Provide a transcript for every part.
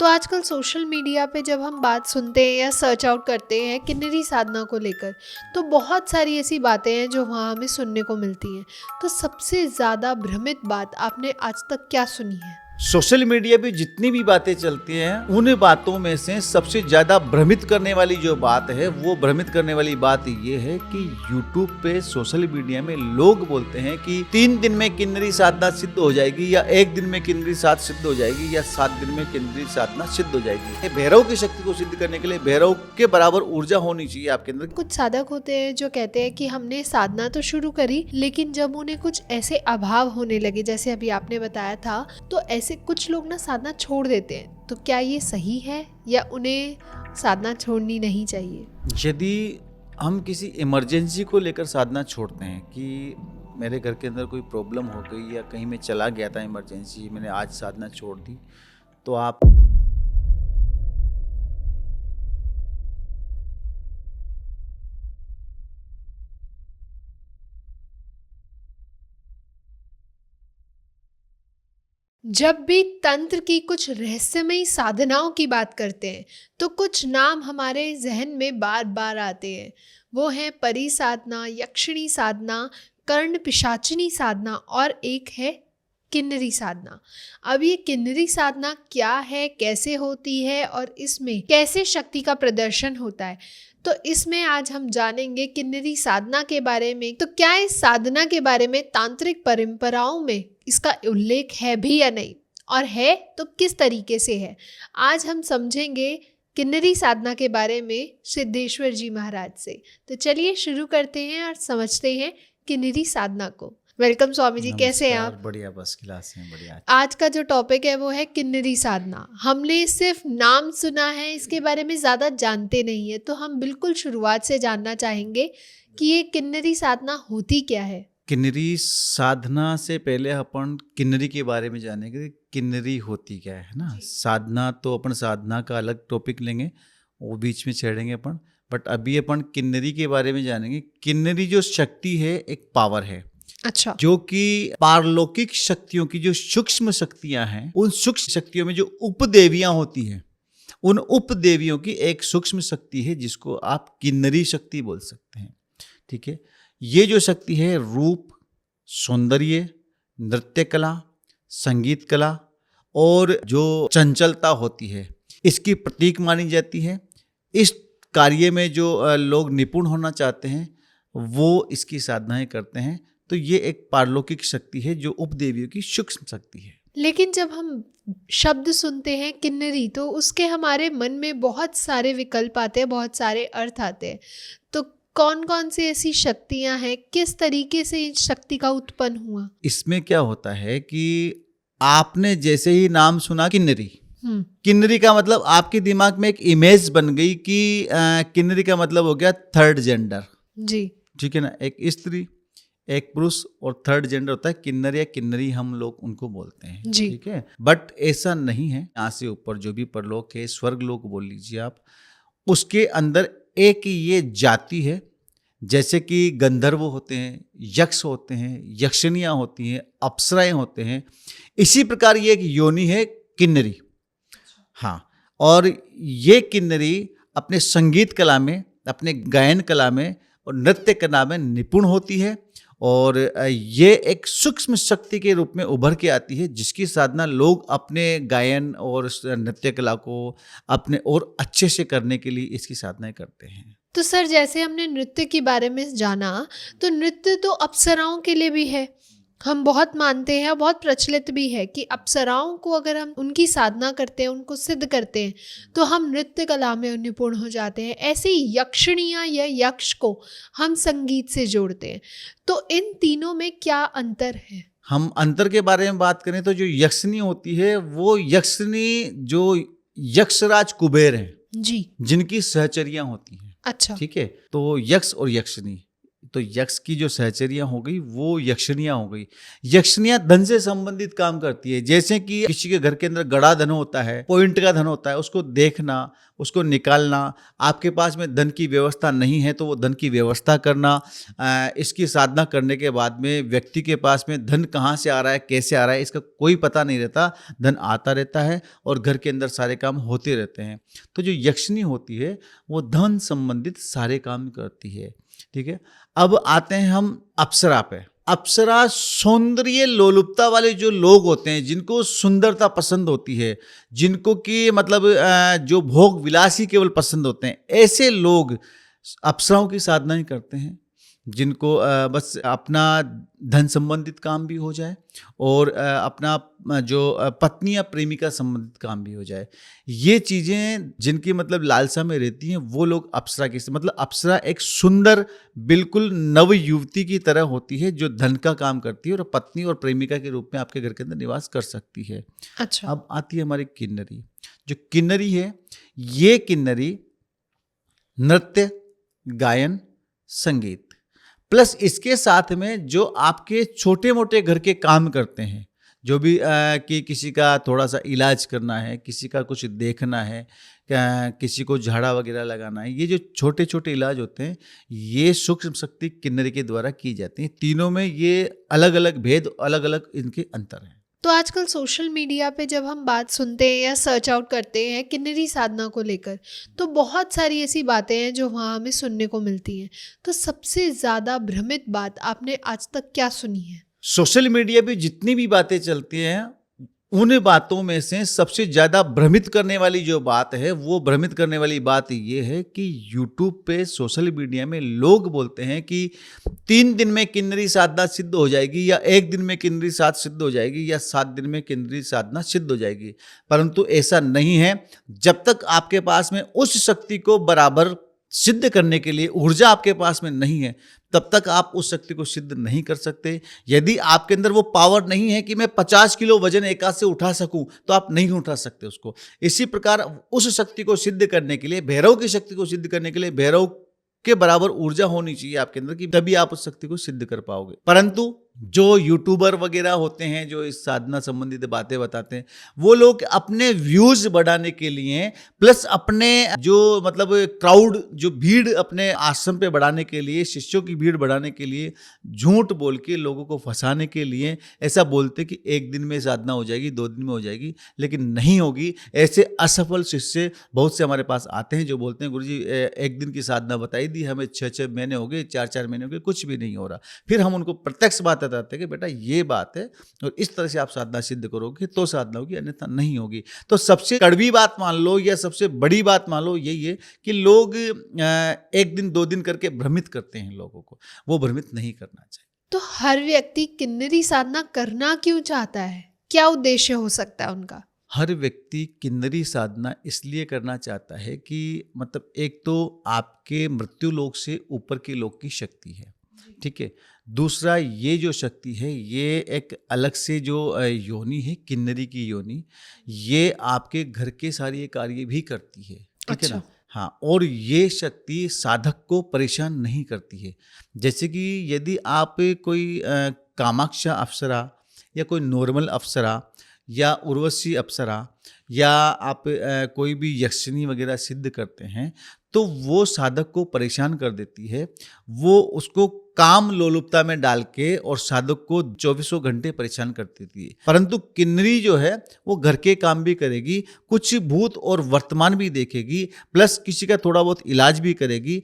तो आजकल social media पे जब हम बात सुनते हैं या सर्च आउट करते हैं किन्नरी साधना को लेकर, तो बहुत सारी ऐसी बातें हैं जो वहाँ हमें सुनने को मिलती हैं। तो सबसे ज़्यादा भ्रमित बात आपने आज तक क्या सुनी है? सोशल मीडिया पे जितनी भी बातें चलती हैं उन बातों में से सबसे ज्यादा भ्रमित करने वाली जो बात है वो भ्रमित करने वाली बात ये है कि YouTube पे सोशल मीडिया में लोग बोलते हैं कि 3 दिन में किन्नरी साधना सिद्ध हो जाएगी, या 1 दिन में किन्नरी साध सिद्ध हो जाएगी, या 7 दिन में किन्नरी साधना सिद्ध हो जाएगी। भैरव की शक्ति को सिद्ध करने के लिए भैरव के बराबर ऊर्जा होनी चाहिए आपके अंदर। कुछ साधक होते हैं जो कहते हैं कि हमने साधना तो शुरू करी, लेकिन जब उन्हें कुछ ऐसे अभाव होने लगे जैसे अभी आपने बताया था, तो ऐसे कुछ लोग ना साधना छोड़ देते हैं। तो क्या ये सही है या उन्हें साधना छोड़नी नहीं चाहिए? यदि हम किसी इमरजेंसी को लेकर साधना छोड़ते हैं कि मेरे घर के अंदर कोई प्रॉब्लम हो गई या कहीं मैं चला गया था इमरजेंसी, मैंने आज साधना छोड़ दी, तो आप जब भी तंत्र की कुछ रहस्यमयी साधनाओं की बात करते हैं तो कुछ नाम हमारे जहन में बार बार आते हैं। वो हैं परी साधना, यक्षिणी साधना, कर्ण पिशाचिनी साधना और एक है किन्नरी साधना। अब ये किन्नरी साधना क्या है, कैसे होती है और इसमें कैसे शक्ति का प्रदर्शन होता है, तो इसमें आज हम जानेंगे किन्नरी साधना के बारे में। तो क्या इस साधना के बारे में तांत्रिक परंपराओं में इसका उल्लेख है भी या नहीं, और है तो किस तरीके से है। आज हम समझेंगे किन्नरी साधना के बारे में सिद्धेश्वर जी महाराज से। तो चलिए शुरू करते हैं और समझते हैं किन्नरी साधना को। वेलकम स्वामी जी, कैसे हैं आप? बढ़िया, बस क्लास हैं, बढ़िया। आज का जो टॉपिक है वो है किन्नरी साधना। हमने सिर्फ नाम सुना है, इसके बारे में ज़्यादा जानते नहीं है, तो हम बिल्कुल शुरुआत से जानना चाहेंगे कि ये किन्नरी साधना होती क्या है। किन्नरी साधना से पहले अपन किन्नरी के बारे में जानेंगे। किन्नरी होती क्या है ना। साधना तो अपन साधना का अलग टॉपिक लेंगे, वो बीच में छेड़ेंगे अपन, बट अभी अपन किन्नरी के बारे में जानेंगे। किन्नरी जो शक्ति है एक पावर है, अच्छा, जो कि पारलौकिक शक्तियों की जो सूक्ष्म शक्तियां हैं, उन सूक्ष्म शक्तियों में जो उपदेवियां होती हैं, उन उपदेवियों की एक सूक्ष्म शक्ति है जिसको आप किन्नरी शक्ति बोल सकते हैं। ठीक है, ये जो शक्ति है रूप, सौंदर्य, नृत्य कला, संगीत कला और जो चंचलता होती है, इसकी प्रतीक मानी जाती है। इस कार्य में जो लोग निपुण होना चाहते हैं वो इसकी साधनाएं करते हैं। तो ये एक पारलौकिक शक्ति है जो उपदेवियों की सूक्ष्म शक्ति है। लेकिन जब हम शब्द सुनते हैं किन्नरी, तो उसके हमारे मन में बहुत सारे विकल्प आते हैं, बहुत सारे अर्थ आते हैं। तो कौन कौन सी ऐसी शक्तियां हैं, किस तरीके से इस शक्ति का उत्पन्न हुआ? इसमें क्या होता है कि आपने जैसे ही नाम सुना किन्नरी, किन्नरी का मतलब आपके दिमाग में एक इमेज बन गई कि किन्नरी का मतलब हो गया थर्ड जेंडर जी, ठीक है ना, एक स्त्री, एक पुरुष, और थर्ड जेंडर होता है किन्नर या किन्नरी, हम लोग उनको बोलते हैं। जी। ठीक है, बट ऐसा नहीं है। यहाँ से ऊपर जो भी परलोक है, स्वर्ग लोक बोल लीजिए आप, उसके अंदर एक ये जाति है। जैसे कि गंधर्व होते हैं, यक्ष होते हैं, यक्षिणियाँ होती हैं, अप्सराएं होते हैं, इसी प्रकार ये एक योनि है किन्नरी। हाँ, और ये किन्नरी अपने संगीत कला में, अपने गायन कला में और नृत्य कला में निपुण होती है, और ये एक सूक्ष्म शक्ति के रूप में उभर के आती है, जिसकी साधना लोग अपने गायन और नृत्य कला को अपने और अच्छे से करने के लिए इसकी साधनाएं करते हैं। तो सर, जैसे हमने नृत्य के बारे में जाना, तो नृत्य तो अप्सराओं के लिए भी है। हम बहुत मानते हैं, बहुत प्रचलित भी है कि अप्सराओं को अगर हम उनकी साधना करते हैं, उनको सिद्ध करते हैं, तो हम नृत्य कला में निपुण हो जाते हैं। ऐसे ही यक्षिणियाँ या यक्ष को हम संगीत से जोड़ते हैं। तो इन तीनों में क्या अंतर है? हम अंतर के बारे में बात करें तो जो यक्षिणी होती है वो यक्षिणी जो यक्षराज कुबेर हैं जी, जिनकी सहचरियां होती हैं। अच्छा, ठीक है, तो यक्ष और यक्षिणी तो यक्ष की जो सहचरियाँ हो गई वो यक्षिणियाँ हो गई। यक्षिणियाँ धन से संबंधित काम करती है, जैसे कि किसी के घर के अंदर गड़ा धन होता है, पॉइंट का धन होता है, उसको देखना, उसको निकालना, आपके पास में धन की व्यवस्था नहीं है तो वो धन की व्यवस्था करना। इसकी साधना करने के बाद में व्यक्ति के पास में धन कहाँ से आ रहा है, कैसे आ रहा है, इसका कोई पता नहीं रहता, धन आता रहता है और घर के अंदर सारे काम होते रहते हैं। तो जो यक्षिणी होती है वो धन संबंधित सारे काम करती है। ठीक है, अब आते हैं हम अप्सरा पे। अप्सरा सौंदर्य लोलुपता वाले जो लोग होते हैं, जिनको सुंदरता पसंद होती है, जिनको कि मतलब जो भोग विलासी केवल पसंद होते हैं, ऐसे लोग अप्सराओं की साधना ही करते हैं, जिनको बस अपना धन संबंधित काम भी हो जाए और अपना जो पत्नी या प्रेमिका संबंधित काम भी हो जाए। ये चीज़ें जिनकी मतलब लालसा में रहती हैं वो लोग अप्सरा की, मतलब अप्सरा एक सुंदर बिल्कुल नव युवती की तरह होती है जो धन का काम करती है और पत्नी और प्रेमिका के रूप में आपके घर के अंदर निवास कर सकती है। अच्छा। अब आती है हमारी किन्नरी। जो किन्नरी है, ये किन्नरी नृत्य, गायन, संगीत प्लस इसके साथ में जो आपके छोटे मोटे घर के काम करते हैं, जो भी कि किसी का थोड़ा सा इलाज करना है, किसी का कुछ देखना है, किसी को झाड़ा वगैरह लगाना है, ये जो छोटे छोटे इलाज होते हैं ये सूक्ष्म शक्ति किन्नरी के द्वारा की जाती हैं। तीनों में ये अलग अलग भेद, अलग अलग इनके अंतर हैं। तो आजकल सोशल मीडिया पे जब हम बात सुनते हैं या सर्च आउट करते हैं किन्नरी साधना को लेकर, तो बहुत सारी ऐसी बातें हैं जो वहाँ हमें सुनने को मिलती हैं। तो सबसे ज़्यादा भ्रमित बात आपने आज तक क्या सुनी है? सोशल मीडिया पे जितनी भी बातें चलती हैं उन बातों में से सबसे ज़्यादा भ्रमित करने वाली जो बात है, वो भ्रमित करने वाली बात ये है कि यूट्यूब पे, सोशल मीडिया में लोग बोलते हैं कि 3 दिन में किन्नरी साधना सिद्ध हो जाएगी, या 1 दिन में किन्नरी साधना सिद्ध हो जाएगी, या 7 दिन में किन्नरी साधना सिद्ध हो जाएगी। परंतु ऐसा नहीं है। जब तक आपके पास में उस शक्ति को बराबर सिद्ध करने के लिए ऊर्जा आपके पास में नहीं है, तब तक आप उस शक्ति को सिद्ध नहीं कर सकते। यदि आपके अंदर वो पावर नहीं है कि मैं 50 किलो वजन एक हाथ से उठा सकूं, तो आप नहीं उठा सकते उसको। इसी प्रकार उस शक्ति को सिद्ध करने के लिए, भैरव की शक्ति को सिद्ध करने के लिए भैरव के बराबर ऊर्जा होनी चाहिए आपके अंदर, कि तभी आप उस शक्ति को सिद्ध कर पाओगे। परंतु जो यूट्यूबर वगैरह होते हैं जो इस साधना संबंधित बातें बताते हैं, वो लोग अपने व्यूज बढ़ाने के लिए प्लस अपने जो मतलब क्राउड, जो भीड़ अपने आश्रम पे बढ़ाने के लिए, शिष्यों की भीड़ बढ़ाने के लिए झूठ बोल के लोगों को फंसाने के लिए ऐसा बोलते कि 1 दिन में साधना हो जाएगी, 2 दिन में हो जाएगी, लेकिन नहीं होगी। ऐसे असफल शिष्य बहुत से हमारे पास आते हैं जो बोलते हैं गुरुजी 1 दिन की साधना बताई दी, हमें 6-6 महीने हो गए, 4-4 महीने हो गए, कुछ भी नहीं हो रहा। फिर हम उनको प्रत्यक्ष बात बताते हैं कि बेटा ये बात है और इस तरह से आप साधना सिद्ध करोगे तो साधना होगी, अन्यथा नहीं होगी। तो सबसे कड़वी बात मान लो या सबसे बड़ी बात मान लो यही है कि लोग 1 दिन 2 दिन करके भ्रमित करते हैं लोगों को। वो भ्रमित नहीं करना चाहिए। तो हर व्यक्ति किन्नरी साधना करना क्यों चाहता है? क्या उद्देश्य हो सकता है उनका? हर व्यक्ति किन्नरी साधना इसलिए करना चाहता है कि मतलब एक तो आपके मृत्यु लोक से ऊपर के लोक की शक्ति है, ठीक है। दूसरा, ये जो शक्ति है ये एक अलग से जो योनि है, किन्नरी की योनि, ये आपके घर के सारे कार्य भी करती है, ठीक है ना। हाँ, और ये शक्ति साधक को परेशान नहीं करती है। जैसे कि यदि आप कोई कामाक्षा अप्सरा या कोई नॉर्मल अप्सरा या उर्वशी अप्सरा या आप कोई भी यक्षिणी वगैरह सिद्ध करते हैं, तो वो साधक को परेशान कर देती है। वो उसको काम लोलुपता में डाल के और साधक को 24 घंटे परेशान कर देती है। परंतु किन्नरी जो है वो घर के काम भी करेगी, कुछ भूत और वर्तमान भी देखेगी, प्लस किसी का थोड़ा बहुत इलाज भी करेगी।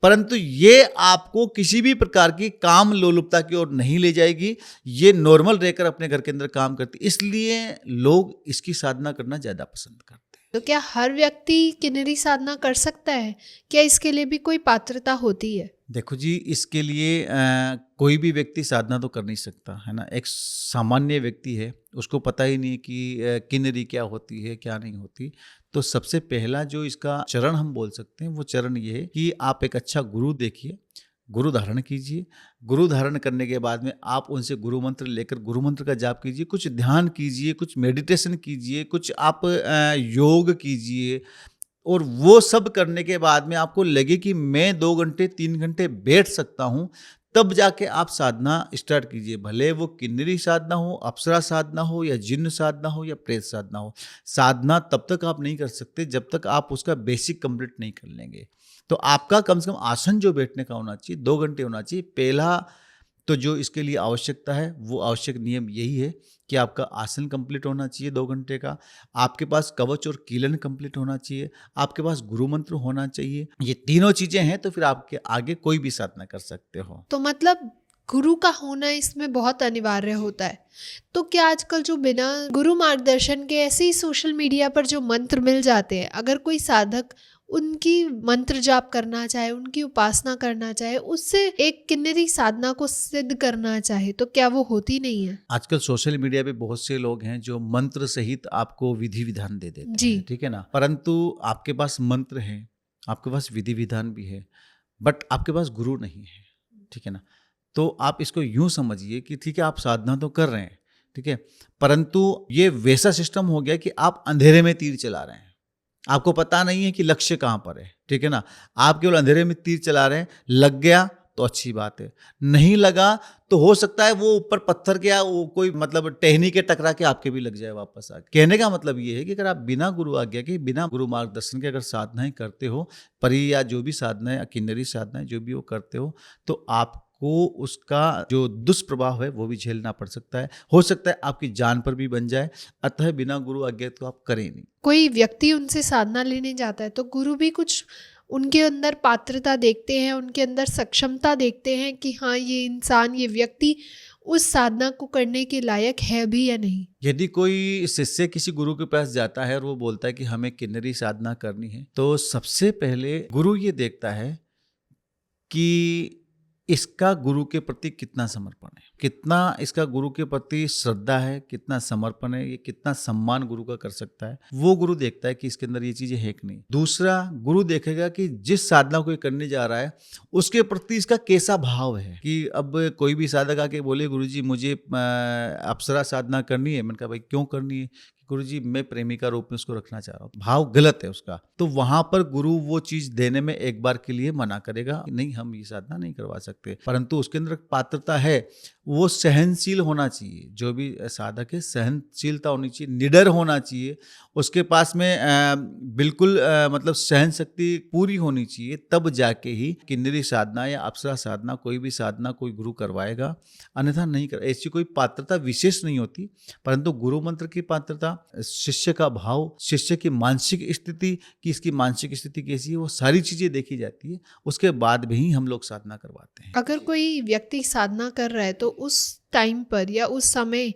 परंतु ये आपको किसी भी प्रकार की काम लोलुपता की ओर नहीं ले जाएगी। ये नॉर्मल रहकर अपने घर के अंदर काम करती, इसलिए लोग इसकी साधना करना ज़्यादा पसंद करते हैं। तो क्या हर व्यक्ति किन्नरी साधना कर सकता है? क्या इसके लिए भी कोई पात्रता होती है? देखो जी, इसके लिए कोई भी व्यक्ति साधना तो कर नहीं सकता, है ना। एक सामान्य व्यक्ति है, उसको पता ही नहीं कि किन्नरी क्या होती है, क्या नहीं होती। तो सबसे पहला जो इसका चरण हम बोल सकते हैं, वो चरण ये है कि आप एक अच्छा गुरु देखिए, गुरु धारण कीजिए। गुरु धारण करने के बाद में आप उनसे गुरु मंत्र लेकर गुरु मंत्र का जाप कीजिए, कुछ ध्यान कीजिए, कुछ मेडिटेशन कीजिए, कुछ आप योग कीजिए। और वो सब करने के बाद में आपको लगे कि मैं 2 घंटे 3 घंटे बैठ सकता हूँ, तब जाके आप साधना स्टार्ट कीजिए। भले वो किन्नरी साधना हो, अप्सरा साधना हो, या जिन्न साधना हो, या प्रेत साधना हो। साधना तब तक आप नहीं कर सकते जब तक आप उसका बेसिक कंप्लीट नहीं कर लेंगे। तो आपका कम से कम आसन जो बैठने का होना चाहिए 2 घंटे होना चाहिए। पहला तो जो इसके लिए आवश्यकता है, वो आवश्यक नियम यही है कि आपका आसन कंप्लीट होना चाहिए 2 घंटे का, आपके पास कवच और कीलन कंप्लीट होना चाहिए, आपके पास गुरु मंत्र होना चाहिए। ये तीनों चीजें हैं तो फिर आपके आगे कोई भी साधना कर सकते हो। तो मतलब गुरु का होना इसमें बहुत अनिवार्य होता है। तो क्या आजकल जो बिना गुरु मार्गदर्शन के ऐसे ही सोशल मीडिया पर जो मंत्र मिल जाते हैं, अगर कोई साधक उनकी मंत्र जाप करना चाहे, उनकी उपासना करना चाहे, उससे एक किन्नरी साधना को सिद्ध करना चाहे, तो क्या वो होती नहीं है? आजकल सोशल मीडिया पे बहुत से लोग हैं जो मंत्र सहित आपको विधि विधान दे देते जी। हैं, ठीक है ना। परंतु आपके पास मंत्र है, आपके पास विधि विधान भी है, बट आपके पास गुरु नहीं है, ठीक है ना। तो आप इसको यूं समझिए कि ठीक है, आप साधना तो कर रहे हैं, ठीक है, परंतु ये वैसा सिस्टम हो गया कि आप अंधेरे में तीर चला रहे हैं। आपको पता नहीं है कि लक्ष्य कहाँ पर है, ठीक है ना। आप केवल अंधेरे में तीर चला रहे हैं, लग गया तो अच्छी बात है, नहीं लगा तो हो सकता है वो ऊपर पत्थर के या वो कोई मतलब टहनी के टकरा के आपके भी लग जाए वापस आके। कहने का मतलब ये है कि अगर आप बिना गुरु आज्ञा के, बिना गुरु मार्गदर्शन के अगर साधनाएं करते हो, परी या जो भी साधनाएं, किन्नरी साधनाएं जो भी वो करते हो, तो आपको उसका जो दुष्प्रभाव है वो भी झेलना पड़ सकता है। हो सकता है आपकी जान पर भी बन जाए। अतः बिना गुरु आज्ञा तो आप करें नहीं। कोई व्यक्ति उनसे साधना लेने जाता है तो गुरु भी कुछ उनके अंदर पात्रता देखते हैं, उनके अंदर सक्षमता देखते हैं कि हाँ, ये इंसान, ये व्यक्ति उस साधना को करने के लायक है भी या नहीं। यदि कोई शिष्य किसी गुरु के पास जाता है और वो बोलता है कि हमें किन्नरी साधना करनी है, तो सबसे पहले गुरु ये देखता है कि इसका गुरु के प्रति कितना समर्पण है, कितना इसका गुरु के प्रति श्रद्धा है, कितना समर्पण है, ये कितना सम्मान गुरु का कर सकता है। वो गुरु देखता है कि इसके अंदर ये चीजें है कि नहीं। दूसरा, गुरु देखेगा कि जिस साधना को ये करने जा रहा है उसके प्रति इसका कैसा भाव है। कि अब कोई भी साधक आके बोले गुरुजी मुझे अप्सरा साधना करनी है, मैंने कहा भाई क्यों करनी है? गुरुजी मैं प्रेमिका रूप में उसको रखना चाह रहा हूँ। भाव गलत है उसका, तो वहां पर गुरु वो चीज देने में एक बार के लिए मना करेगा, नहीं हम ये साधना नहीं करवा सकते। परंतु उसके अंदर पात्रता है, वो सहनशील होना चाहिए। जो भी साधक है सहनशीलता होनी चाहिए, निडर होना चाहिए, उसके पास में बिल्कुल मतलब सहन शक्ति पूरी होनी चाहिए। तब जाके ही किन्नरी साधना या अप्सरा साधना, कोई भी साधना कोई गुरु करवाएगा, अन्यथा नहीं कर। ऐसी कोई पात्रता विशेष नहीं होती, परंतु गुरु मंत्र की पात्रता, शिष्य का भाव, शिष्य की मानसिक स्थिति, कि इसकी मानसिक स्थिति कैसी है, वो सारी चीजें देखी जाती है। उसके बाद भी हम लोग साधना करवाते हैं। अगर कोई व्यक्ति साधना कर रहा है तो उस टाइम पर या उस समय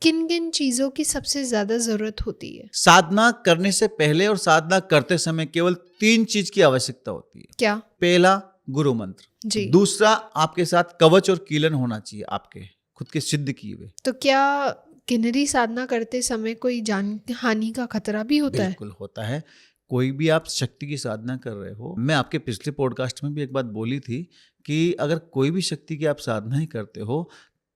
किन किन चीजों की सबसे ज्यादा जरूरत होती है? साधना करने से पहले और साधना करते समय केवल 3 चीज की आवश्यकता होती है। क्या? पहला, गुरु मंत्र जी। दूसरा, आपके साथ कवच और कीलन होना चाहिए, आपके खुद के सिद्ध किए हुए। तो क्या किन्नरी साधना करते समय कोई जान हानि का खतरा भी होता है? बिल्कुल होता है। कोई भी आप शक्ति की साधना कर रहे हो, मैं आपके पिछले पॉडकास्ट में भी एक बात बोली थी कि अगर कोई भी शक्ति की आप साधनाएं करते हो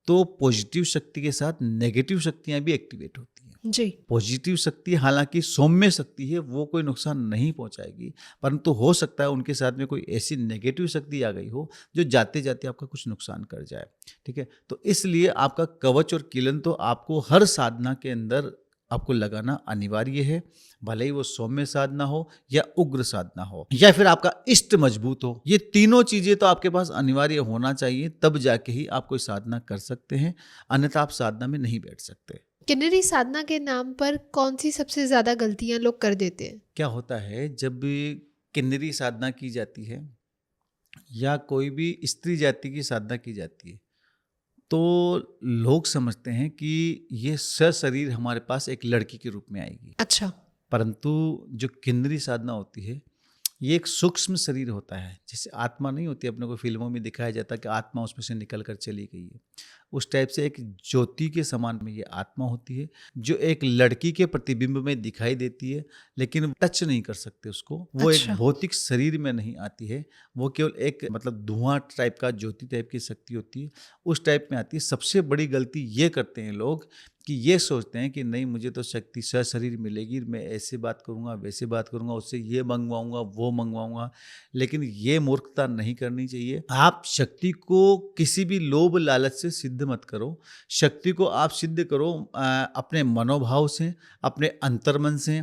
तो पॉजिटिव शक्ति के साथ नेगेटिव शक्तियां भी एक्टिवेट होती हैं। जी। पॉजिटिव शक्ति हालांकि सौम्य शक्ति है, वो कोई नुकसान नहीं पहुंचाएगी, परंतु हो सकता है उनके साथ में कोई ऐसी नेगेटिव शक्ति आ गई हो जो जाते जाते आपका कुछ नुकसान कर जाए, ठीक है। तो इसलिए आपका कवच और कीलन तो आपको हर साधना के अंदर आपको लगाना अनिवार्य है, भले ही वो सौम्य साधना हो या उग्र साधना हो या फिर आपका इष्ट मजबूत हो। ये तीनों चीजें तो आपके पास अनिवार्य होना चाहिए, तब जाके ही आप कोई साधना कर सकते हैं, अन्यथा आप साधना में नहीं बैठ सकते। किन्नरी साधना के नाम पर कौन सी सबसे ज्यादा गलतियां लोग कर देते हैं? क्या होता है, जब किन्नरी साधना की जाती है या कोई भी स्त्री जाति की साधना की जाती है, तो लोग समझते हैं कि ये सशरीर हमारे पास एक लड़की के रूप में आएगी। अच्छा। परंतु जो किन्नरी साधना होती है, ये एक सूक्ष्म शरीर होता है। जैसे आत्मा नहीं होती, अपने को फिल्मों में दिखाया जाता है कि आत्मा उसमें से निकल कर चली गई है, उस टाइप से एक ज्योति के समान में ये आत्मा होती है, जो एक लड़की के प्रतिबिंब में दिखाई देती है, लेकिन टच नहीं कर सकते उसको। वो अच्छा। एक भौतिक शरीर में नहीं आती है, वो केवल एक मतलब धुआं टाइप का, ज्योति टाइप की शक्ति होती है, उस टाइप में आती है। सबसे बड़ी गलती ये करते हैं लोग कि ये सोचते हैं कि नहीं मुझे तो शक्ति सशरीर मिलेगी, मैं ऐसे बात करूँगा, वैसे बात करूँगा, उससे ये मंगवाऊँगा, वो मंगवाऊँगा। लेकिन ये मूर्खता नहीं करनी चाहिए। आप शक्ति को किसी भी लोभ लालच से सिद्ध मत करो। शक्ति को आप सिद्ध करो अपने मनोभाव से, अपने अंतर्मन से।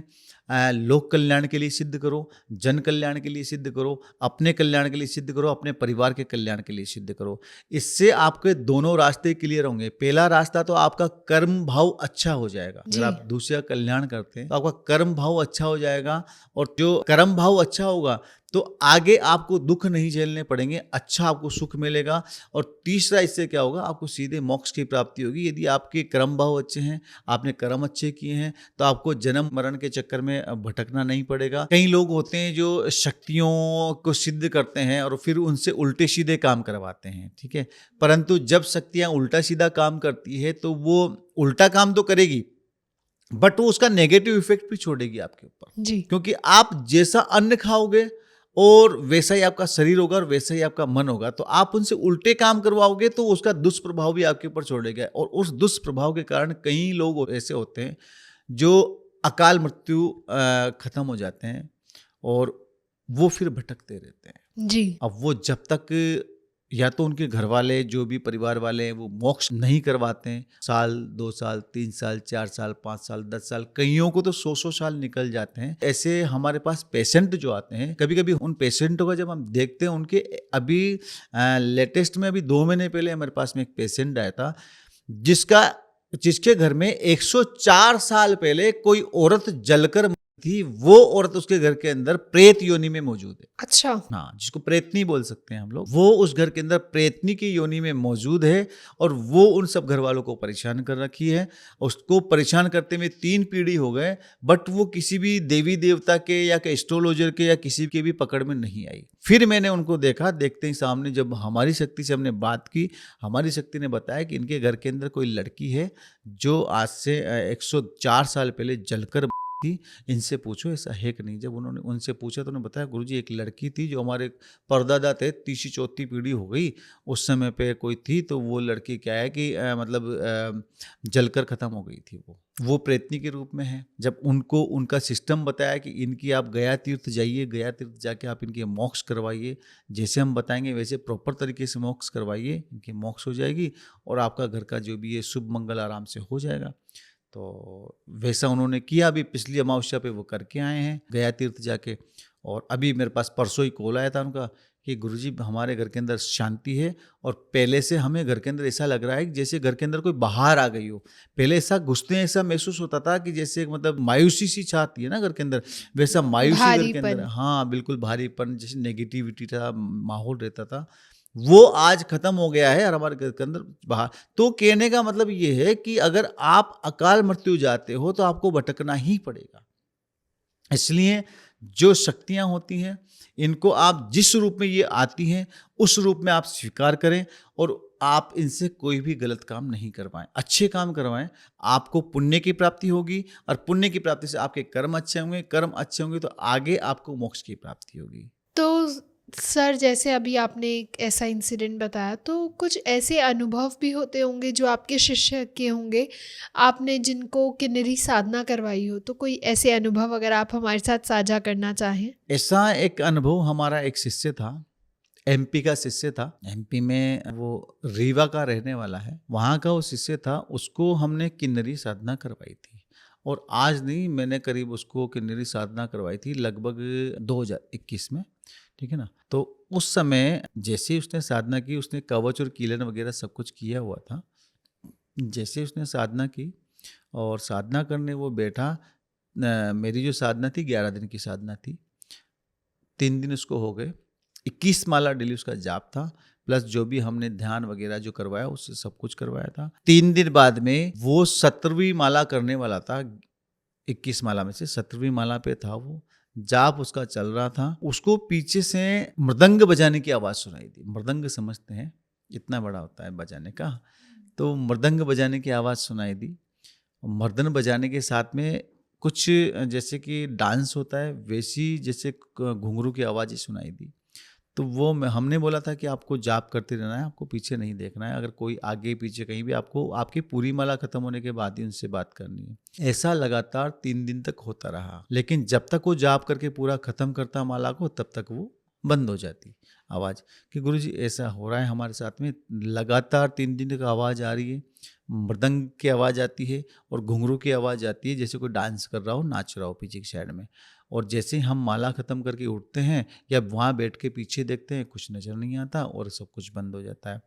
लोक कल्याण के लिए सिद्ध करो, जन कल्याण के लिए सिद्ध करो, अपने कल्याण के लिए सिद्ध करो, अपने परिवार के कल्याण के लिए सिद्ध करो। इससे आपके दोनों रास्ते क्लियर होंगे। पहला रास्ता तो आपका कर्म भाव अच्छा हो जाएगा। अगर जी। आप दूसरे का कल्याण करते हैं तो आपका कर्म भाव अच्छा हो जाएगा, और जो कर्म भाव अच्छा होगा तो आगे आपको दुख नहीं झेलने पड़ेंगे, अच्छा आपको सुख मिलेगा। और तीसरा इससे क्या होगा, आपको सीधे मोक्ष की प्राप्ति होगी। यदि आपके कर्म भाव अच्छे हैं, आपने कर्म अच्छे किए हैं, तो आपको जन्म मरण के चक्कर में भटकना नहीं पड़ेगा। कई लोग होते हैं जो शक्तियों को सिद्ध करते हैं और फिर उनसे उल्टे सीधे काम करवाते हैं, ठीक है। परंतु जब शक्तियाँ उल्टा सीधा काम करती है तो वो उल्टा काम तो करेगी, बट वो उसका नेगेटिव इफेक्ट भी छोड़ेगी आपके ऊपर। जी। क्योंकि आप जैसा अन्न खाओगे और वैसा ही आपका शरीर होगा और वैसा ही आपका मन होगा। तो आप उनसे उल्टे काम करवाओगे तो उसका दुष्प्रभाव भी आपके ऊपर छोड़ेगा, और उस दुष्प्रभाव के कारण कई लोग ऐसे होते हैं जो अकाल मृत्यु खत्म हो जाते हैं और वो फिर भटकते रहते हैं। जी। अब वो जब तक या तो उनके घर वाले, जो भी परिवार वाले हैं, वो मोक्ष नहीं करवाते हैं, साल 2 साल 3 साल 4 साल 5 साल 10 साल, कईयों को तो 100 साल निकल जाते हैं। ऐसे हमारे पास पेशेंट जो आते हैं, कभी कभी उन पेशेंटों का जब हम देखते हैं, उनके अभी लेटेस्ट में अभी 2 महीने पहले हमारे पास में एक पेशेंट आया था जिसके घर में 104 साल पहले कोई औरत जलकर थी। वो औरत उसके घर के अंदर प्रेत योनि में मौजूद है। अच्छा। हाँ, जिसको प्रेतनी बोल सकते हैं हम लोग। वो उस घर के अंदर प्रेतनी की योनि में मौजूद है और वो उन सब घर वालों को परेशान कर रखी है। उसको परेशान करते में 3 पीढ़ी हो गए, बट वो किसी भी देवी देवता के या एस्ट्रोलॉजर के या किसी के भी पकड़ में नहीं आई। फिर मैंने उनको देखा, देखते ही सामने जब हमारी शक्ति से हमने बात की, हमारी शक्ति ने बताया कि इनके घर के अंदर कोई लड़की है जो आज से 104 साल पहले जलकर थी। इनसे पूछो ऐसा है कि नहीं। जब उन्होंने उनसे पूछा तो उन्होंने बताया, गुरुजी एक लड़की थी जो हमारे परदादा थे, 3री 4थी पीढ़ी हो गई, उस समय पे कोई थी। तो वो लड़की क्या है कि जलकर खत्म हो गई थी। वो प्रेतनी के रूप में है। जब उनको उनका सिस्टम बताया कि इनकी आप गया तीर्थ जाइए, गया तीर्थ जाके आप इनके मोक्ष करवाइए, जैसे हम बताएंगे वैसे प्रॉपर तरीके से मोक्ष करवाइए, इनकी मोक्ष हो जाएगी और आपका घर का जो भी है शुभ मंगल आराम से हो जाएगा। तो वैसा उन्होंने किया। अभी पिछली अमावस्या पे वो करके आए हैं गया तीर्थ जाके। और अभी मेरे पास परसों ही कॉल आया था उनका कि गुरुजी हमारे घर के अंदर शांति है, और पहले से हमें घर के अंदर ऐसा लग रहा है कि जैसे घर के अंदर कोई बाहर आ गई हो। पहले ऐसा घुसते हैं ऐसा महसूस होता था कि जैसे मायूसी सी छाती है ना घर के अंदर, वैसा मायूसी घर के अंदर, हाँ बिल्कुल भारीपन, जैसे नेगेटिविटी था, माहौल रहता था, वो आज खत्म हो गया है और हमारे घर के अंदर बाहर। तो कहने का मतलब ये है कि अगर आप अकाल मृत्यु जाते हो तो आपको भटकना ही पड़ेगा। इसलिए जो शक्तियां होती हैं इनको आप जिस रूप में ये आती हैं उस रूप में आप स्वीकार करें और आप इनसे कोई भी गलत काम नहीं करवाएं, अच्छे काम करवाएं। आपको पुण्य की प्राप्ति होगी और पुण्य की प्राप्ति से आपके कर्म अच्छे होंगे, कर्म अच्छे होंगे तो आगे आपको मोक्ष की प्राप्ति होगी। तो सर जैसे अभी आपने एक ऐसा इंसिडेंट बताया, तो कुछ ऐसे अनुभव भी होते होंगे जो आपके शिष्य के होंगे, आपने जिनको किन्नरी साधना करवाई हो, तो कोई ऐसे अनुभव अगर आप हमारे साथ साझा करना चाहें। ऐसा एक अनुभव हमारा एक शिष्य था, एमपी का शिष्य था। एमपी में वो रीवा का रहने वाला है, वहाँ का वो शिष्य था। उसको हमने किन्नरी साधना करवाई थी और आज नहीं, मैंने करीब उसको किन्नरी साधना करवाई थी लगभग 2021 में, ठीक है ना। तो उस समय जैसे उसने साधना की, उसने कवच और कीलन वगैरह सब कुछ किया हुआ था। जैसे उसने साधना की और साधना करने वो बैठा, मेरी जो साधना थी 11 दिन की साधना थी, 3 दिन उसको हो गए, 21 माला डेली उसका जाप था, प्लस जो भी हमने ध्यान वगैरह जो करवाया उससे सब कुछ करवाया था। 3 दिन बाद में वो 17वीं माला करने वाला था। 21 माला में से 17वीं माला पे था वो, जाप उसका चल रहा था। उसको पीछे से मृदंग बजाने की आवाज़ सुनाई दी। मृदंग समझते हैं, इतना बड़ा होता है बजाने का। तो मृदंग बजाने की आवाज़ सुनाई दी। मर्दन बजाने के साथ में कुछ जैसे कि डांस होता है वैसी जैसे घुंघरू की आवाज़ सुनाई दी। तो वो हमने बोला था कि आपको जाप करते रहना है, आपको पीछे नहीं देखना है। अगर कोई आगे पीछे कहीं भी, आपको आपकी पूरी माला खत्म होने के बाद ही उनसे बात करनी है। ऐसा लगातार 3 दिन तक होता रहा, लेकिन जब तक वो जाप करके पूरा खत्म करता माला को, तब तक वो बंद हो जाती आवाज़ कि गुरुजी ऐसा हो रहा है हमारे साथ में, लगातार 3 दिन तक आवाज़ आ रही है, मृदंग की आवाज़ आती है और घुंघरू की आवाज़ आती है, जैसे कोई डांस कर रहा हो, नाच रहा हो पीछे की साइड में। और जैसे हम माला ख़त्म करके उठते हैं या वहाँ बैठ के पीछे देखते हैं, कुछ नज़र नहीं आता और सब कुछ बंद हो जाता है।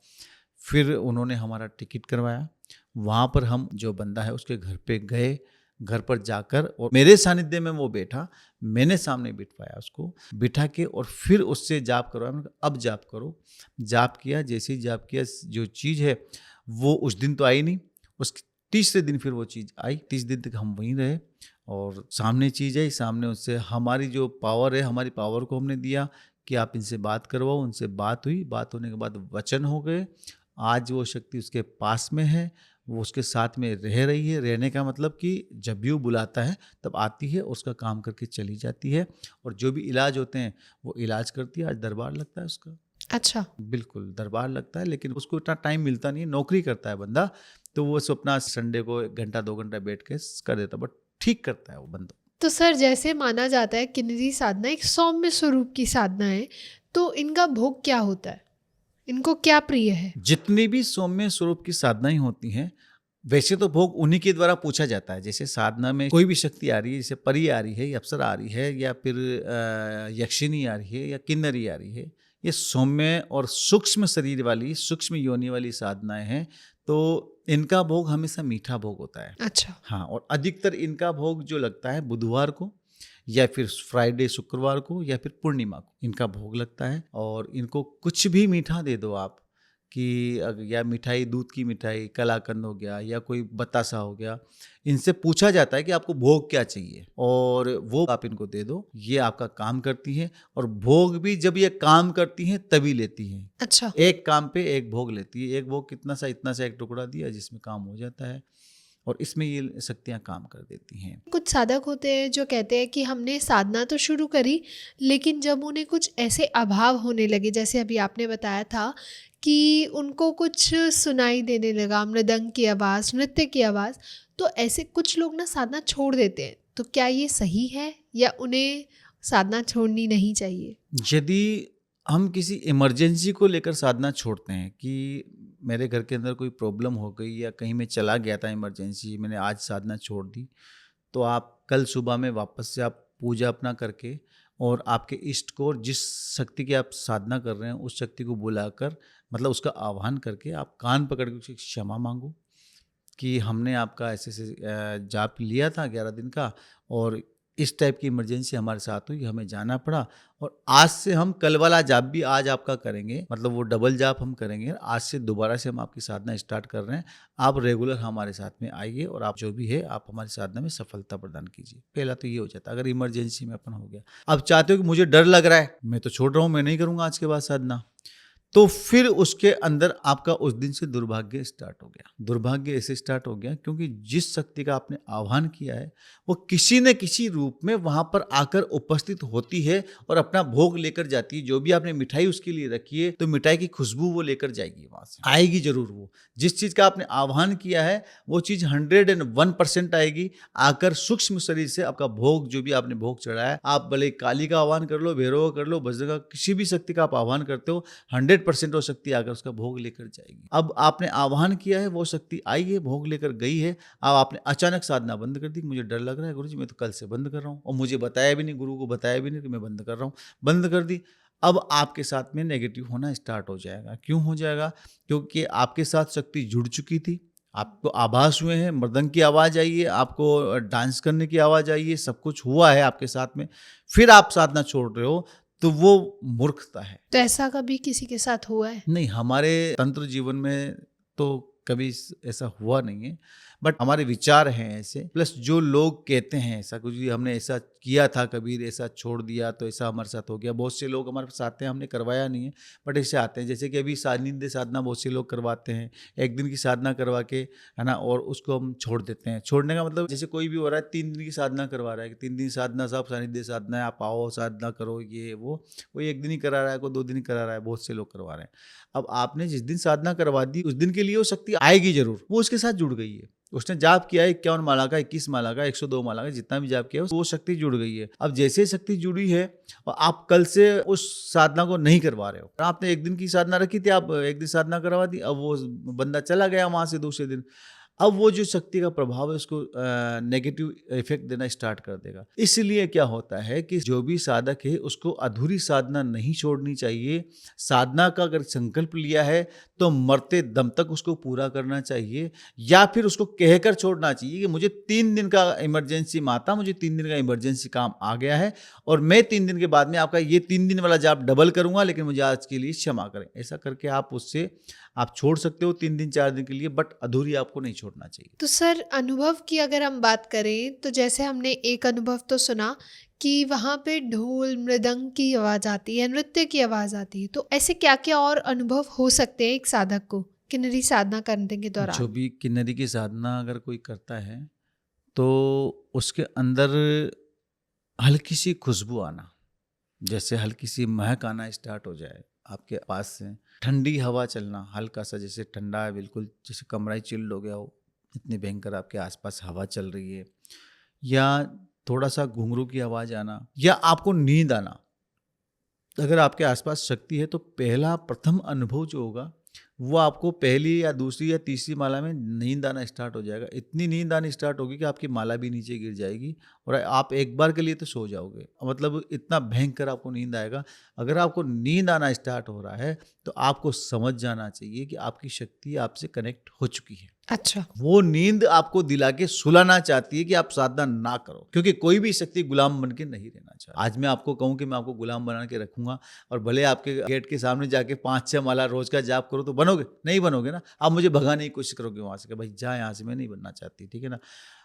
फिर उन्होंने हमारा टिकट करवाया, वहाँ पर हम जो बंदा है उसके घर पे गए, घर पर जाकर और मेरे सानिध्य में वो बैठा, मैंने सामने बिठवाया उसको, बिठा के और फिर उससे जाप करवाया। मैंने कहा अब जाप करो। जाप किया, जैसे ही जाप किया जो चीज़ है वो उस दिन तो आई नहीं, उसके तीसरे दिन फिर वो चीज़ आई। 30 दिन तक हम वहीं रहे और सामने चीज़ आई, सामने उससे हमारी जो पावर है, हमारी पावर को हमने दिया कि आप इनसे बात करवाओ। उनसे बात हुई, बात होने के बाद वचन हो गए। आज वो शक्ति उसके पास में है, वो उसके साथ में रह रही है। रहने का मतलब कि जब भी वो बुलाता है तब आती है, उसका काम करके चली जाती है और जो भी इलाज होते हैं वो इलाज करती है। आज दरबार लगता है उसका। अच्छा। बिल्कुल दरबार लगता है, लेकिन उसको इतना टाइम मिलता नहीं है, नौकरी करता है बंदा, तो वो अपना संडे को 1 घंटा 2 घंटा बैठ के कर देता, बट ठीक करता है वो बंदा। तो सर, जैसे माना जाता है किन्नरी साधना एक सौम्य स्वरूप की साधना है, तो इनका भोग क्या होता है? इनको क्या प्रिय है? जितनी भी सौम्य स्वरूप की साधनाएं होती हैं, वैसे तो भोग उन्हीं के द्वारा पूछा जाता है। जैसे साधना में कोई भी शक्ति आ रही है, जैसे परी आ रही है या अप्सरा आ रही है या फिर यक्षिणी आ रही है या किन्नरी आ रही है, ये सौम्य और सूक्ष्म शरीर वाली, सूक्ष्म योनि वाली साधनाएं हैं, तो इनका भोग हमेशा मीठा भोग होता है। अच्छा। हाँ, और अधिकतर इनका भोग जो लगता है बुधवार को या फिर फ्राइडे शुक्रवार को या फिर पूर्णिमा को इनका भोग लगता है। और इनको कुछ भी मीठा दे दो आप, कि या मिठाई, दूध की मिठाई, कलाकंद हो गया या कोई बतासा हो गया, इनसे पूछा जाता है कि आपको भोग क्या चाहिए और वो आप इनको दे दो, ये आपका काम करती है। और भोग भी जब ये काम करती हैं तभी लेती हैं। अच्छा। एक काम पे एक भोग लेती है। एक भोग कितना सा, इतना सा एक टुकड़ा दिया जिसमें काम हो जाता है, और इसमें ये शक्तियाँ काम कर देती हैं। कुछ साधक होते हैं जो कहते हैं कि हमने साधना तो शुरू करी, लेकिन जब उन्हें कुछ ऐसे अभाव होने लगे, जैसे अभी आपने बताया था कि उनको कुछ सुनाई देने लगा, मृदंग की आवाज़, नृत्य की आवाज़, तो ऐसे कुछ लोग ना साधना छोड़ देते हैं। तो क्या ये सही है या उन्हें साधना छोड़नी नहीं चाहिए? यदि हम किसी इमरजेंसी को लेकर साधना छोड़ते हैं कि मेरे घर के अंदर कोई प्रॉब्लम हो गई या कहीं मैं चला गया था इमरजेंसी, मैंने आज साधना छोड़ दी, तो आप कल सुबह में वापस से आप पूजा अपना करके और आपके इष्ट को, और जिस शक्ति की आप साधना कर रहे हैं उस शक्ति को बुलाकर, मतलब उसका आह्वान करके आप कान पकड़ के उसकी क्षमा मांगो कि हमने आपका ऐसे ऐसे जाप लिया था 11 दिन का और इस टाइप की इमरजेंसी हमारे साथ हुई, हमें जाना पड़ा, और आज से हम कल वाला जाप भी आज आपका करेंगे, मतलब वो डबल जाप हम करेंगे। आज से दोबारा से हम आपकी साधना स्टार्ट कर रहे हैं, आप रेगुलर हमारे साथ में आइए और आप जो भी है आप हमारी साधना में सफलता प्रदान कीजिए। पहला तो ये हो जाता है अगर इमरजेंसी में अपन हो गया। अब चाहते हो कि मुझे डर लग रहा है, मैं तो छोड़ रहा हूँ, मैं नहीं करूँगा आज के बाद साधना, तो फिर उसके अंदर आपका उस दिन से दुर्भाग्य स्टार्ट हो गया। दुर्भाग्य ऐसे स्टार्ट हो गया क्योंकि जिस शक्ति का आपने आह्वान किया है वो किसी न किसी रूप में वहां पर आकर उपस्थित होती है और अपना भोग लेकर जाती है। जो भी आपने मिठाई उसके लिए रखी है तो मिठाई की खुशबू वो लेकर जाएगी, वहां से आएगी जरूर। वो जिस चीज का आपने आह्वान किया है वो चीज 101% आएगी, आकर सूक्ष्म शरीर से आपका भोग, जो भी आपने भोग चढ़ाया है, आप भले काली का आह्वान कर लो, भैरव का कर लो, बजरंग का, किसी भी शक्ति का आप आह्वान करते हो, 100% वो शक्ति आकर उसका भोग लेकर जाएगी। अब आपने आह्वान किया है, वो शक्ति आई है, भोग लेकर गई है। अब आपने अचानक साधना बंद कर दी, मुझे डर लग रहा है गुरुजी, मैं तो कल से बंद कर रहा हूँ और मुझे बताया भी नहीं, गुरु को बताया भी नहीं कि मैं बंद कर रहा हूँ, बंद कर दी। अब आपके साथ में नेगेटिव होना स्टार्ट हो जाएगा। क्यों हो जाएगा? क्योंकि आपके साथ शक्ति जुड़ चुकी थी, आपको आभास हुए हैं, मृदंग की आवाज़ आई है, आपको डांस करने की आवाज़ आई है, सब कुछ हुआ है आपके साथ में, फिर आप साधना छोड़ रहे हो, तो वो मूर्खता है। तो ऐसा कभी किसी के साथ हुआ है? नहीं, हमारे तंत्र जीवन में तो कभी ऐसा हुआ नहीं है, बट हमारे विचार हैं ऐसे, प्लस जो लोग कहते हैं ऐसा कुछ भी हमने ऐसा किया था, कबीर ऐसा छोड़ दिया तो ऐसा हमारे साथ हो गया। बहुत से लोग हमारे पास आते हैं, हमने करवाया नहीं है बट ऐसे आते हैं, जैसे कि अभी सानिध्य साधना बहुत से लोग करवाते हैं, एक दिन की साधना करवा के, है ना, और उसको हम छोड़ देते हैं। छोड़ने का मतलब जैसे कोई भी हो रहा है 3 दिन की साधना करवा रहा है कि 3 दिन साधना, सब सानिध्य साधना है, आप आओ साधना करो, ये वो, कोई 1 दिन ही करा रहा है, कोई 2 दिन ही करा रहा है, बहुत से लोग करवा रहे हैं। अब आपने जिस दिन साधना करवा दी उस दिन के लिए वो शक्ति आएगी जरूर, वो उसके साथ जुड़ गई है। उसने जाप किया है 51 माला का, 21 माला का, 102 माला का, जितना भी जाप किया है वो शक्ति जुड़ गई है। अब जैसे शक्ति जुड़ी है और आप कल से उस साधना को नहीं करवा रहे हो, आपने 1 दिन की साधना रखी थी, आप 1 दिन साधना करवा दी, अब वो बंदा चला गया वहां से दूसरे दिन, अब वो जो शक्ति का प्रभाव है उसको नेगेटिव इफेक्ट देना स्टार्ट कर देगा। इसलिए क्या होता है कि जो भी साधक है उसको अधूरी साधना नहीं छोड़नी चाहिए। साधना का अगर संकल्प लिया है तो मरते दम तक उसको पूरा करना चाहिए, या फिर उसको कहकर छोड़ना चाहिए कि मुझे 3 दिन का इमरजेंसी, माता मुझे 3 दिन का इमरजेंसी काम आ गया है और मैं 3 दिन के बाद में आपका ये 3 दिन वाला जाप डबल करूंगा, लेकिन मुझे आज के लिए क्षमा करें। ऐसा करके आप उससे आप छोड़ सकते हो 3 दिन 4 दिन के लिए, बट अधूरी आपको नहीं छोड़ना चाहिए। तो सर, अनुभव की अगर हम बात करें तो जैसे हमने एक अनुभव तो सुना कि वहाँ पे ढोल मृदंग की आवाज़ आती है, नृत्य की आवाज़ आती है, तो ऐसे क्या क्या और अनुभव हो सकते हैं एक साधक को किन्नरी साधना करने के जो दौरान? भी किन्नरी की साधना अगर कोई करता है तो उसके अंदर हल्की सी खुशबू आना, जैसे हल्की सी महक आना स्टार्ट हो जाए आपके पास से, ठंडी हवा चलना, हल्का सा जैसे ठंडा है बिल्कुल, जैसे कमरा ही चिल्ड हो गया हो, इतनी भयंकर आपके आसपास हवा चल रही है, या थोड़ा सा घुंघरू की आवाज़ आना, या आपको नींद आना। अगर आपके आसपास शक्ति है तो पहला प्रथम अनुभव जो होगा वो आपको पहली या दूसरी या तीसरी माला में नींद आना स्टार्ट हो जाएगा। इतनी नींद आनी स्टार्ट होगी कि आपकी माला भी नीचे गिर जाएगी और आप एक बार के लिए तो सो जाओगे, मतलब इतना भयंकर आपको नींद आएगा। अगर आपको नींद आना स्टार्ट हो रहा है तो आपको समझ जाना चाहिए कि आपकी शक्ति आपसे कनेक्ट हो चुकी है। अच्छा। वो नींद आपको दिला के सुलाना चाहती है कि आप साधना ना करो, क्योंकि कोई भी शक्ति गुलाम बन के नहीं रहना चाहती। आज मैं आपको कहूं कि मैं आपको गुलाम बना के रखूंगा और भले आपके गेट के सामने जाके 5-6 माला रोज का जाप करो, तो बनोगे? नहीं बनोगे ना। आप मुझे भगाने की कोशिश करोगे वहां से कि भाई जा यहाँ से, मैं नहीं बनना चाहती, ठीक है ना।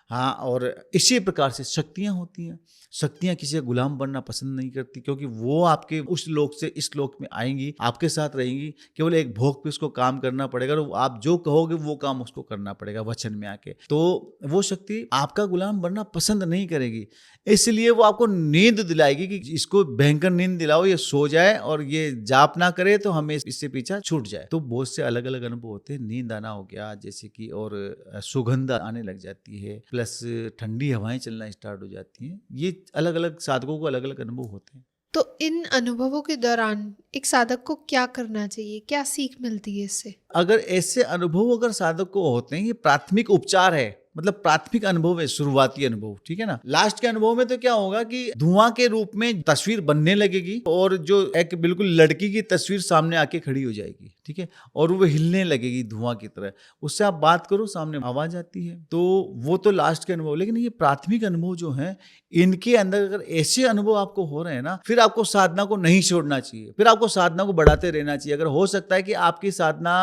हाँ, और इसी प्रकार से शक्तियां होती हैं। शक्तियां किसी का गुलाम बनना पसंद नहीं करती, क्योंकि वो आपके उस लोक से इस लोक में आएंगी, आपके साथ रहेंगी, केवल एक भोग पे उसको काम करना पड़ेगा और आप जो कहोगे वो काम उसको करना पड़ेगा वचन में आके। तो वो शक्ति आपका गुलाम बनना पसंद नहीं करेगी, इसलिए वो आपको नींद दिलाएगी कि इसको भयंकर नींद दिलाओ, ये सो जाए और ये जाप ना करे तो हमें इससे पीछा छूट जाए। तो बहुत से अलग अलग अनुभव होते हैं। नींद आना हो गया जैसे कि, और सुगंध आने लग जाती है, प्लस ठंडी हवाएं चलना स्टार्ट हो जाती हैं। ये अलग अलग साधकों को अलग अलग अनुभव होते हैं। तो इन अनुभवों के दौरान एक साधक को क्या करना चाहिए, क्या सीख मिलती है इससे? अगर ऐसे अनुभव अगर साधक को होते हैं, ये प्राथमिक उपचार है, मतलब प्राथमिक अनुभव है, शुरुआती अनुभव, ठीक है ना। लास्ट के अनुभव में तो क्या होगा कि धुआं के रूप में तस्वीर बनने लगेगी और जो एक बिल्कुल लड़की की तस्वीर सामने आके खड़ी हो जाएगी, ठीक है, और वो हिलने लगेगी धुआं की तरह। उससे आप बात करो, सामने आवाज आती है, तो वो तो लास्ट के अनुभव। लेकिन ये प्राथमिक अनुभव जो है, इनके अंदर अगर ऐसे अनुभव आपको हो रहे हैं ना, फिर आपको साधना को नहीं छोड़ना चाहिए, फिर आपको साधना को बढ़ाते रहना चाहिए। अगर हो सकता है कि आपकी साधना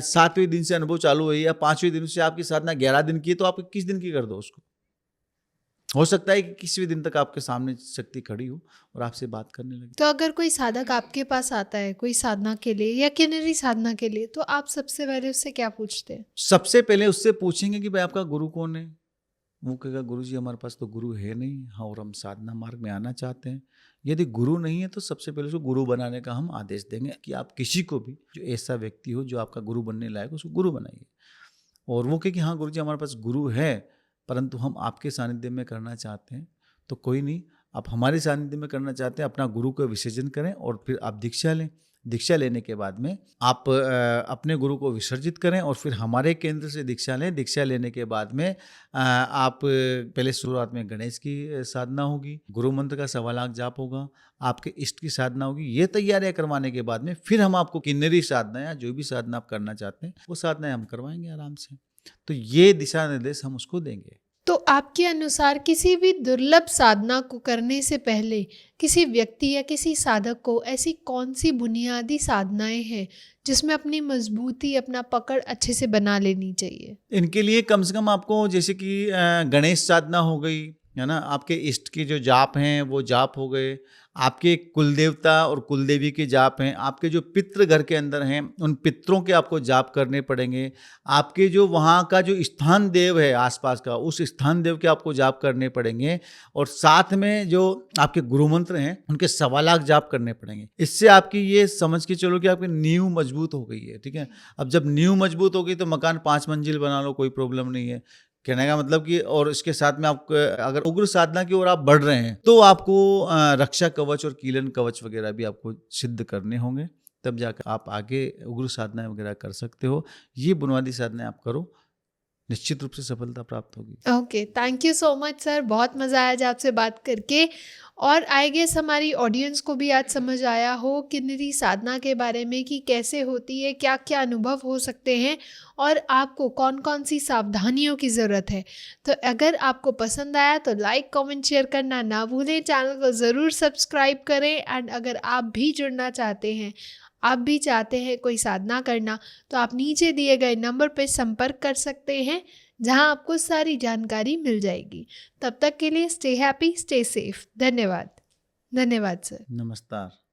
7वें दिन से अनुभव चालू हुई या 5वें दिन से आपकी साधना 11 दिन की है, तो आप 21 दिन की कर दो उसको। हो सकता है कि किसी भी दिन तक आपके सामने शक्ति खड़ी हो और आपसे बात करने लगे। तो अगर कोई साधक आपके पास आता है कोई साधना के लिए या किन्नरी साधना के लिए, तो आप सबसे पहले उससे क्या पूछते हैं? सबसे पहले उससे पूछेंगे कि भाई आपका गुरु कौन है। वो कहेगा गुरु जी हमारे पास तो गुरु है नहीं, हाँ, और हम साधना मार्ग में आना चाहते हैं। यदि गुरु नहीं है तो सबसे पहले उसको गुरु बनाने का हम आदेश देंगे कि आप किसी को भी जो ऐसा व्यक्ति हो जो आपका गुरु बनने लायक, उसको गुरु बनाइए। और वो कहे कि हाँ गुरु जी हमारे पास गुरु है, परंतु हम आपके सानिध्य में करना चाहते हैं। तो कोई नहीं, आप हमारे सानिध्य में करना चाहते हैं, अपना गुरु को विसर्जन करें और फिर आप दीक्षा लें। दीक्षा लेने के बाद में आप अपने गुरु को विसर्जित करें और फिर हमारे केंद्र से दीक्षा लें। दीक्षा लेने के बाद में आप पहले शुरुआत में गणेश की साधना होगी, गुरु मंत्र का 1.25 लाख जाप होगा, आपके इष्ट की साधना होगी। ये तैयारियां करवाने के बाद में फिर हम आपको किन्नरी साधना या जो भी साधना आप करना चाहते हैं वो साधनाएं हम करवाएंगे आराम से। तो ये दिशा निर्देश हम उसको देंगे। तो आपके अनुसार किसी भी दुर्लभ साधना को करने से पहले किसी व्यक्ति या किसी साधक को ऐसी कौन सी बुनियादी साधनाएं हैं जिसमें अपनी मजबूती, अपना पकड़ अच्छे से बना लेनी चाहिए? इनके लिए कम से कम आपको जैसे कि गणेश साधना हो गई, है ना, आपके इष्ट के जो जाप हैं वो जाप हो गए, आपके कुल देवता और कुल देवी के जाप हैं, आपके जो पितृ घर के अंदर हैं उन पितरों के आपको जाप करने पड़ेंगे, आपके जो वहाँ का जो स्थान देव है आसपास का उस स्थान देव के आपको जाप करने पड़ेंगे, और साथ में जो आपके गुरु मंत्र हैं उनके 1.25 लाख जाप करने पड़ेंगे। इससे आपकी ये समझ के चलो कि आपकी नींव मजबूत हो गई है। ठीक है, अब जब नींव मजबूत हो गई तो मकान 5 मंजिल बना लो, कोई प्रॉब्लम नहीं है। कहने का मतलब कि और इसके साथ में आप अगर उग्र साधना की ओर आप बढ़ रहे हैं तो आपको रक्षा कवच और कीलन कवच वगैरह भी आपको सिद्ध करने होंगे, तब जाकर आप आगे उग्र साधना वगैरह कर सकते हो। ये बुनियादी साधनाएं आप करो, निश्चित रूप से सफलता प्राप्त होगी। Okay, thank you so much sir, बहुत मज़ा आया आज आपसे बात करके। और आई गेस हमारी ऑडियंस को भी आज समझ आया हो किन्नरी साधना के बारे में कि कैसे होती है, क्या क्या अनुभव हो सकते हैं और आपको कौन कौन सी सावधानियों की ज़रूरत है। तो अगर आपको पसंद आया तो लाइक, कमेंट, शेयर करना ना भूलें, चैनल को ज़रूर सब्सक्राइब करें। एंड अगर आप भी जुड़ना चाहते हैं, आप भी चाहते हैं कोई साधना करना, तो आप नीचे दिए गए नंबर पर संपर्क कर सकते हैं जहां आपको सारी जानकारी मिल जाएगी। तब तक के लिए स्टे हैप्पी, स्टे सेफ। धन्यवाद। धन्यवाद सर। नमस्कार।